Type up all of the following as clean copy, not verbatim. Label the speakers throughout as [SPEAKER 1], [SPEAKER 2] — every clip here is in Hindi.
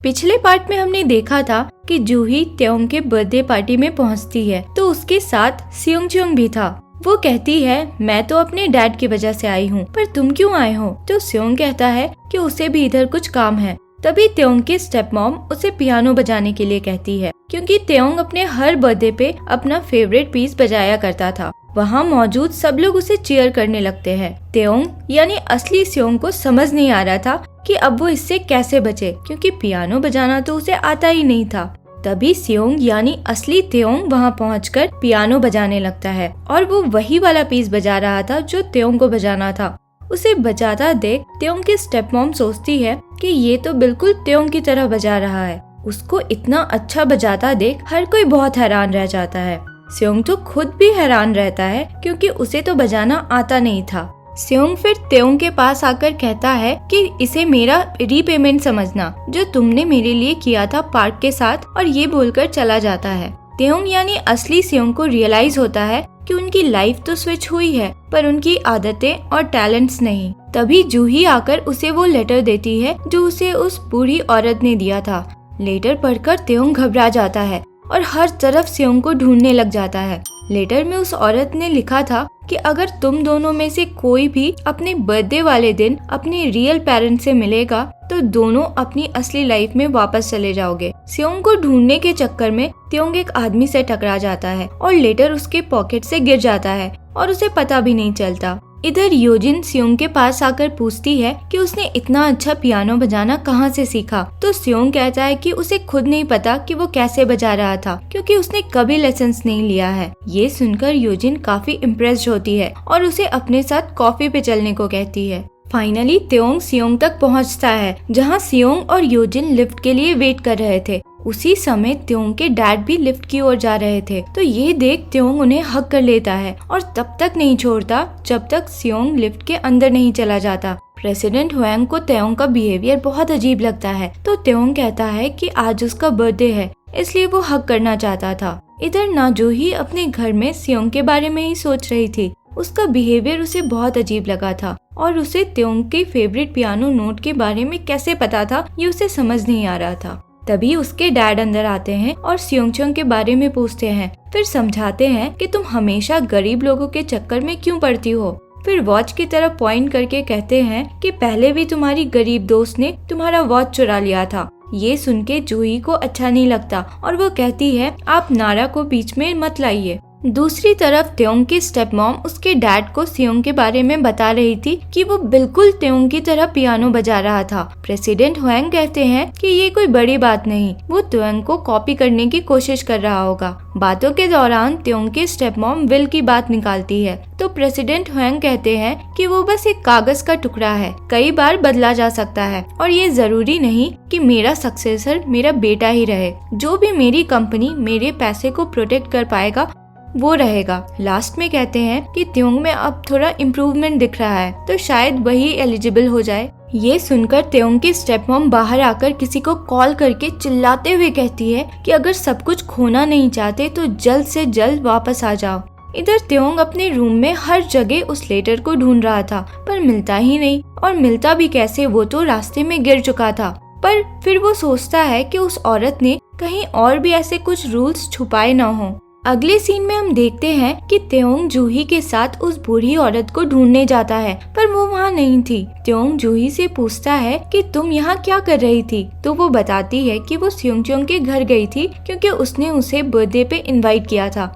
[SPEAKER 1] पिछले पार्ट में हमने देखा था कि जूही त्योंग के बर्थडे पार्टी में पहुंचती है तो उसके साथ सियोंगचोंग भी था। वो कहती है मैं तो अपने डैड की वजह से आई हूँ, पर तुम क्यों आए हो? तो सियोंग कहता है कि उसे भी इधर कुछ काम है। तभी त्योंग की स्टेप मॉम उसे पियानो बजाने के लिए कहती है, क्योंकि त्योंग अपने हर बर्थडे पे अपना फेवरेट पीस बजाया करता था। वहाँ मौजूद सब लोग उसे चीयर करने लगते हैं। त्योंग यानी असली सियोंग को समझ नहीं आ रहा था कि अब वो इससे कैसे बचे, क्योंकि पियानो बजाना तो उसे आता ही नहीं था। तभी सियोंग यानी असली त्योंग वहाँ पहुँचकर पियानो बजाने लगता है और वो वही वाला पीस बजा रहा था जो त्योंग को बजाना था। उसे बजाता देख त्योंग की स्टेप मॉम सोचती है कि ये तो बिल्कुल त्योंग की तरह बजा रहा है। उसको इतना अच्छा बजाता देख हर कोई बहुत हैरान रह जाता है। सियोंग तो खुद भी हैरान रहता है क्योंकि उसे तो बजाना आता नहीं था। सियोंग फिर त्योंग के पास आकर कहता है कि इसे मेरा रीपेमेंट समझना जो तुमने मेरे लिए किया था पार्क के साथ, और ये बोलकर चला जाता है। त्योंग यानी असली सियोंग को रियलाइज होता है कि उनकी लाइफ तो स्विच हुई है पर उनकी आदतें और टैलेंट्स नहीं। तभी जूही आकर उसे वो लेटर देती है जो उसे उस बूढ़ी औरत ने दिया था। लेटर पढ़कर त्योंग घबरा जाता है और हर तरफ सियोंग को ढूंढने लग जाता है। लेटर में उस औरत ने लिखा था कि अगर तुम दोनों में से कोई भी अपने बर्थडे वाले दिन अपने रियल पेरेंट्स से मिलेगा तो दोनों अपनी असली लाइफ में वापस चले जाओगे। सियोंग को ढूंढने के चक्कर में त्योंग एक आदमी से टकरा जाता है और लेटर उसके पॉकेट से गिर जाता है और उसे पता भी नहीं चलता। इधर योजिन सियोंग के पास आकर पूछती है कि उसने इतना अच्छा पियानो बजाना कहाँ से सीखा। तो सियोंग कहता है कि उसे खुद नहीं पता कि वो कैसे बजा रहा था, क्योंकि उसने कभी लेसन्स नहीं लिया है। ये सुनकर योजिन काफी इम्प्रेस्ड होती है और उसे अपने साथ कॉफी पे चलने को कहती है। फाइनली त्योंग सियोंग तक पहुंचता है, जहां सियोंग और योजिन लिफ्ट के लिए वेट कर रहे थे। उसी समय त्योंग के डैड भी लिफ्ट की ओर जा रहे थे, तो ये देख त्योंग उन्हें हग कर लेता है और तब तक नहीं छोड़ता जब तक सियोंग लिफ्ट के अंदर नहीं चला जाता। प्रेसिडेंट हुएंग को त्योंग का बिहेवियर बहुत अजीब लगता है, तो त्योंग कहता है कि आज उसका बर्थडे है इसलिए वो हग करना चाहता था। इधर नाजूही अपने घर में सियोंग के बारे में ही सोच रही थी। उसका बिहेवियर उसे बहुत अजीब लगा था और उसे त्योंग के फेवरेट पियानो नोट के बारे में कैसे पता था ये उसे समझ नहीं आ रहा था। तभी उसके डैड अंदर आते हैं और सियोंगचोंग के बारे में पूछते हैं, फिर समझाते हैं कि तुम हमेशा गरीब लोगों के चक्कर में क्यों पड़ती हो। फिर वॉच की तरफ पॉइंट करके कहते हैं कि पहले भी तुम्हारी गरीब दोस्त ने तुम्हारा वॉच चुरा लिया था। ये सुन के जूही को अच्छा नहीं लगता और वो कहती है आप नारा को बीच में मत लाइए। दूसरी तरफ त्योंग की स्टेप मॉम उसके डैड को सियोंग के बारे में बता रही थी कि वो बिल्कुल त्योंग की तरह पियानो बजा रहा था। प्रेसिडेंट हुएंग कहते हैं कि ये कोई बड़ी बात नहीं, वो त्योंग को कॉपी करने की कोशिश कर रहा होगा। बातों के दौरान त्योंग की स्टेप मॉम विल की बात निकालती है, तो प्रेसिडेंट हुएंग कहते हैं कि वो बस एक कागज का टुकड़ा है, कई बार बदला जा सकता है और ये जरूरी नहीं कि मेरा सक्सेसर मेरा बेटा ही रहे। जो भी मेरी कंपनी मेरे पैसे को प्रोटेक्ट कर पाएगा वो रहेगा। लास्ट में कहते हैं कि त्योंग में अब थोड़ा इम्प्रूवमेंट दिख रहा है, तो शायद वही एलिजिबल हो जाए। ये सुनकर त्योंग की स्टेप मॉम बाहर आकर किसी को कॉल करके चिल्लाते हुए कहती है कि अगर सब कुछ खोना नहीं चाहते तो जल्द से जल्द वापस आ जाओ। इधर त्योंग अपने रूम में हर जगह उस लेटर को ढूंढ रहा था पर मिलता ही नहीं, और मिलता भी कैसे, वो तो रास्ते में गिर चुका था। पर फिर वो सोचता है कि उस औरत ने कहीं और भी ऐसे कुछ रूल्स छुपाए न हो। अगले सीन में हम देखते हैं कि त्योंग जूही के साथ उस बूढ़ी औरत को ढूंढने जाता है पर वो वहाँ नहीं थी। त्योंग जूही से पूछता है कि तुम यहाँ क्या कर रही थी, तो वो बताती है कि वो सियोंगचोंग के घर गई थी क्योंकि उसने उसे बर्थडे पे इनवाइट किया था।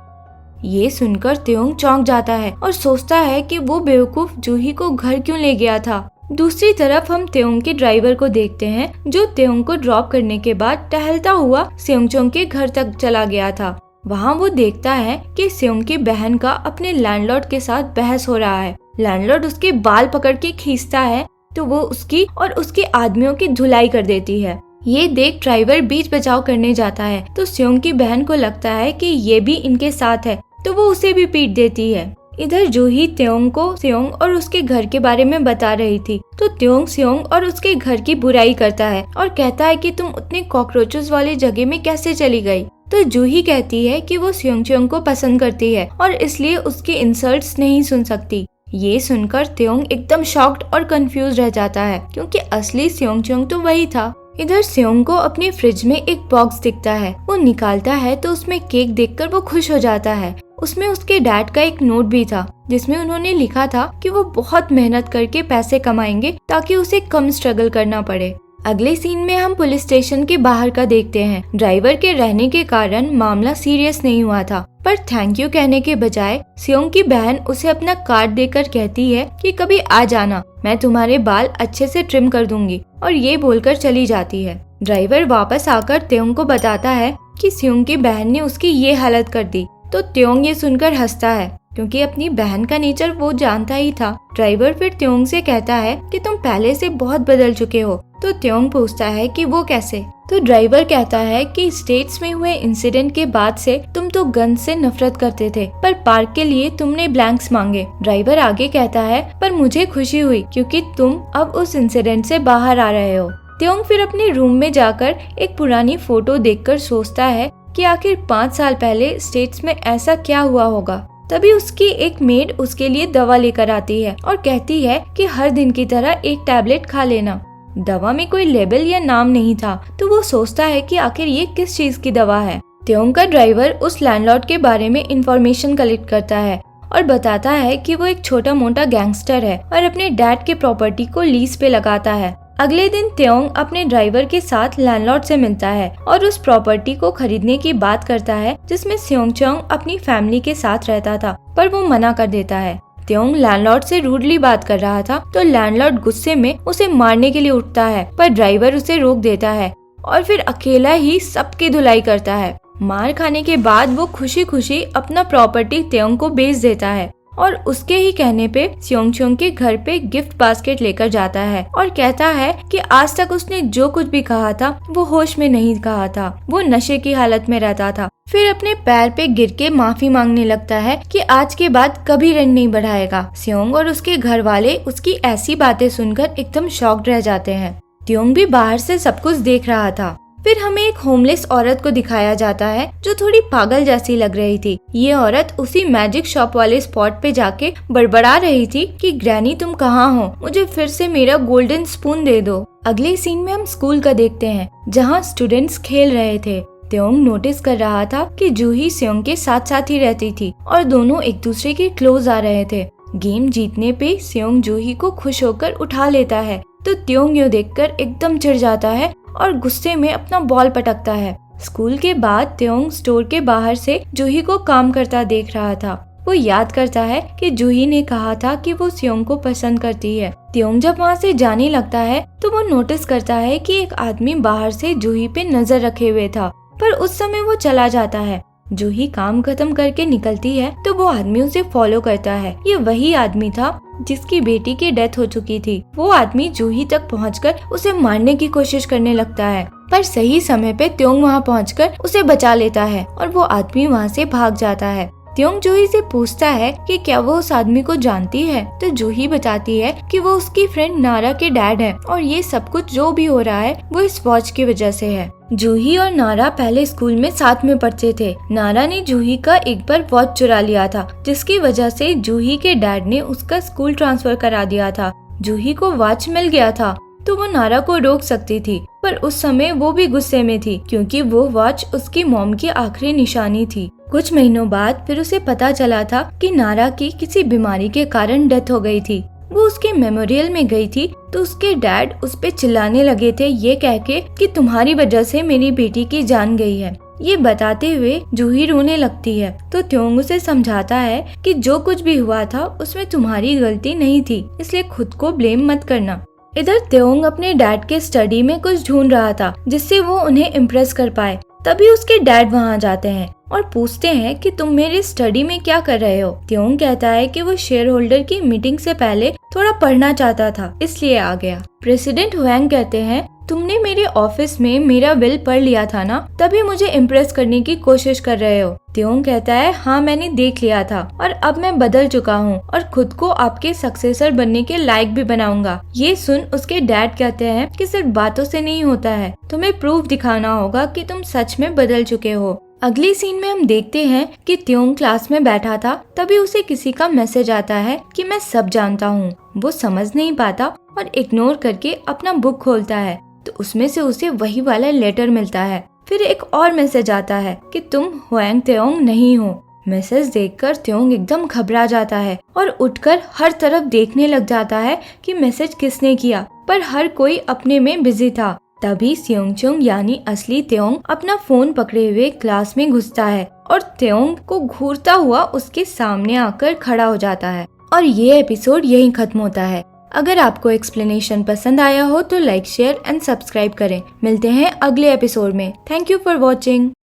[SPEAKER 1] ये सुनकर त्योंग चौंक जाता है और सोचता है कि वो बेवकूफ जूही को घर क्यों ले गया था। दूसरी तरफ हम त्योंग के ड्राइवर को देखते हैं जो त्योंग को ड्रॉप करने के बाद टहलता हुआ सियोंगचोंग के घर तक चला गया था। वहाँ वो देखता है कि सियोंग की बहन का अपने लैंडलॉर्ड के साथ बहस हो रहा है। लैंडलॉर्ड उसके बाल पकड़ के खींचता है तो वो उसकी और उसके आदमियों की धुलाई कर देती है। ये देख ड्राइवर बीच बचाव करने जाता है तो सियोंग की बहन को लगता है कि ये भी इनके साथ है, तो वो उसे भी पीट देती है। इधर जूही त्योंग को सियोंग और उसके घर के बारे में बता रही थी, तो त्योंग सियोंग और उसके घर की बुराई करता है और कहता है कि तुम उतने कॉकरोचेस वाली जगह में कैसे चली गई। तो जूही कहती है कि वो सियोंगचोंग को पसंद करती है और इसलिए उसके इंसल्ट्स नहीं सुन सकती। ये सुनकर त्योंग एकदम शॉक्ड और कंफ्यूज रह जाता है क्योंकि असली सियोंगचोंग तो वही था। इधर सेयोंग को अपने फ्रिज में एक बॉक्स दिखता है। वो निकालता है तो उसमें केक देखकर वो खुश हो जाता है। उसमें उसके डैड का एक नोट भी था जिसमें उन्होंने लिखा था कि वो बहुत मेहनत करके पैसे कमाएंगे ताकि उसे कम स्ट्रगल करना पड़े। अगले सीन में हम पुलिस स्टेशन के बाहर का देखते हैं। ड्राइवर के रहने के कारण मामला सीरियस नहीं हुआ था, पर थैंक यू कहने के बजाय सेयोंग की बहन उसे अपना कार्ड देकर कहती है कि कभी आ जाना, मैं तुम्हारे बाल अच्छे से ट्रिम कर दूंगी, और ये बोलकर चली जाती है। ड्राइवर वापस आकर तेयोंग को बताता है कि सेयोंग की बहन ने उसकी ये हालत कर दी, तो तेयोंग ये सुनकर हंसता है क्योंकि अपनी बहन का नेचर वो जानता ही था। ड्राइवर फिर तेयोंग से कहता है कि तुम पहले से बहुत बदल चुके हो। तो तेयोंग पूछता है कि वो कैसे। तो ड्राइवर कहता है कि स्टेट्स में हुए इंसिडेंट के बाद से तुम तो गन से नफरत करते थे, पर पार्क के लिए तुमने ब्लैंक्स मांगे। ड्राइवर आगे कहता है पर मुझे खुशी हुई क्योंकि तुम अब उस इंसिडेंट से बाहर आ रहे हो। तेयोंग फिर अपने रूम में जाकर एक पुरानी फोटो देखकर सोचता है कि आखिर 5 साल पहले स्टेट्स में ऐसा क्या हुआ होगा। तभी उसकी एक मेड उसके लिए दवा लेकर आती है और कहती है कि हर दिन की तरह एक टैबलेट खा लेना। दवा में कोई लेबल या नाम नहीं था, तो वो सोचता है कि आखिर ये किस चीज की दवा है। तेयोंग का ड्राइवर उस लैंडलॉर्ड के बारे में इंफॉर्मेशन कलेक्ट करता है और बताता है कि वो एक छोटा मोटा गैंगस्टर है और अपने डैड के प्रॉपर्टी को लीज पे लगाता है। अगले दिन तेयोंग अपने ड्राइवर के साथ लैंडलॉर्ड से मिलता है और उस प्रॉपर्टी को खरीदने की बात करता है जिसमें सेयोंगचोंग अपनी फैमिली के साथ रहता था, पर वो मना कर देता है। तेयोंग लैंडलॉर्ड से रूडली बात कर रहा था तो लैंडलॉर्ड गुस्से में उसे मारने के लिए उठता है, पर ड्राइवर उसे रोक देता है और फिर अकेला ही सबकी धुलाई करता है। मार खाने के बाद वो खुशी खुशी अपना प्रॉपर्टी तेयोंग को बेच देता है और उसके ही कहने पे सेयोंगचोंग के घर पे गिफ्ट बास्केट लेकर जाता है और कहता है कि आज तक उसने जो कुछ भी कहा था वो होश में नहीं कहा था, वो नशे की हालत में रहता था। फिर अपने पैर पे गिर के माफी मांगने लगता है कि आज के बाद कभी रन नहीं बढ़ाएगा। सेयोंग और उसके घर वाले उसकी ऐसी बातें सुनकर एकदम शॉक्ड रह जाते हैं। तेयोंग भी बाहर से सब कुछ देख रहा था। फिर हमें एक होमलेस औरत को दिखाया जाता है जो थोड़ी पागल जैसी लग रही थी। ये औरत उसी मैजिक शॉप वाले स्पॉट पे जाके बड़बड़ा रही थी कि ग्रैनी तुम कहाँ हो, मुझे फिर से मेरा गोल्डन स्पून दे दो। अगले सीन में हम स्कूल का देखते हैं जहाँ स्टूडेंट्स खेल रहे थे। तेयोंग नोटिस कर रहा था कि जूही सेयोंग के साथ साथ ही रहती थी और दोनों एक दूसरे के क्लोज आ रहे थे। गेम जीतने पे सेयोंग जूही को खुश होकर उठा लेता है तो तेयोंग यो देखकर एकदम चिढ़ जाता है और गुस्से में अपना बॉल पटकता है। स्कूल के बाद तेयोंग स्टोर के बाहर से जूही को काम करता देख रहा था। वो याद करता है कि जूही ने कहा था कि वो सेयोंग को पसंद करती है। तेयोंग जब वहाँ से जाने लगता है तो वो नोटिस करता है कि एक आदमी बाहर से जूही पे नजर रखे हुए था, पर उस समय वो चला जाता है। जूही काम खत्म करके निकलती है तो वो आदमी उसे फॉलो करता है। ये वही आदमी था जिसकी बेटी की डेथ हो चुकी थी। वो आदमी जूही तक पहुंचकर उसे मारने की कोशिश करने लगता है, पर सही समय पे तेयोंग वहां पहुंचकर उसे बचा लेता है और वो आदमी वहां से भाग जाता है। तेयोंग जूही से पूछता है कि क्या वो उस आदमी को जानती है, तो जूही बताती है कि वो उसकी फ्रेंड नारा के डैड है और ये सब कुछ जो भी हो रहा है वो इस वॉच की वजह से है। जूही और नारा पहले स्कूल में साथ में पढ़ते थे। नारा ने जूही का एक बार वॉच चुरा लिया था, जिसकी वजह से जूही के डैड ने उसका स्कूल ट्रांसफर करा दिया था। जूही को वॉच मिल गया था तो वो नारा को रोक सकती थी, पर उस समय वो भी गुस्से में थी क्योंकि वो वॉच उसकी मॉम की आखिरी निशानी थी। कुछ महीनों बाद फिर उसे पता चला था कि नारा की किसी बीमारी के कारण डेथ हो गई थी। वो उसके मेमोरियल में गई थी तो उसके डैड उस पे चिल्लाने लगे थे ये कह के कि तुम्हारी वजह से मेरी बेटी की जान गई है। ये बताते हुए जूही रोने लगती है तो तेयोंग उसे समझाता है कि जो कुछ भी हुआ था उसमें तुम्हारी गलती नहीं थी, इसलिए खुद को ब्लेम मत करना। इधर तेयोंग अपने डैड के स्टडी में कुछ ढूंढ रहा था जिससे वो उन्हें इम्प्रेस कर पाए। तभी उसके डैड वहाँ जाते हैं और पूछते हैं कि तुम मेरे स्टडी में क्या कर रहे हो। तेयोंग कहता है कि वो शेयर होल्डर की मीटिंग से पहले थोड़ा पढ़ना चाहता था, इसलिए आ गया। प्रेसिडेंट हुएंग कहते हैं तुमने मेरे ऑफिस में मेरा विल पढ़ लिया था ना, तभी मुझे इम्प्रेस करने की कोशिश कर रहे हो। तेयोंग कहता है हाँ मैंने देख लिया था और अब मैं बदल चुका हूँ और खुद को आपके सक्सेसर बनने के लायक भी बनाऊंगा। ये सुन उसके डैड कहते हैं कि सिर्फ बातों से नहीं होता है, तुम्हें प्रूफ दिखाना होगा कि तुम सच में बदल चुके हो। अगली सीन में हम देखते हैं कि तेयोंग क्लास में बैठा था, तभी उसे किसी का मैसेज आता है कि मैं सब जानता हूँ। वो समझ नहीं पाता और इग्नोर करके अपना बुक खोलता है। तो उसमें से उसे वही वाला लेटर मिलता है। फिर एक और मैसेज आता है कि तुम हुआंग तेओंग नहीं हो। मैसेज देखकर तेओंग एकदम घबरा जाता है और उठकर हर तरफ देखने लग जाता है कि मैसेज किसने किया, पर हर कोई अपने में बिजी था। तभी सियोंगचुंग यानी असली तेओंग अपना फोन पकड़े हुए क्लास में घुसता है और तेओंग को घूरता हुआ उसके सामने आकर खड़ा हो जाता है। और ये एपिसोड यहीं खत्म होता है। अगर आपको एक्सप्लेनेशन पसंद आया हो तो लाइक, शेयर एंड सब्सक्राइब करें। मिलते हैं अगले एपिसोड में। Thank you for watching.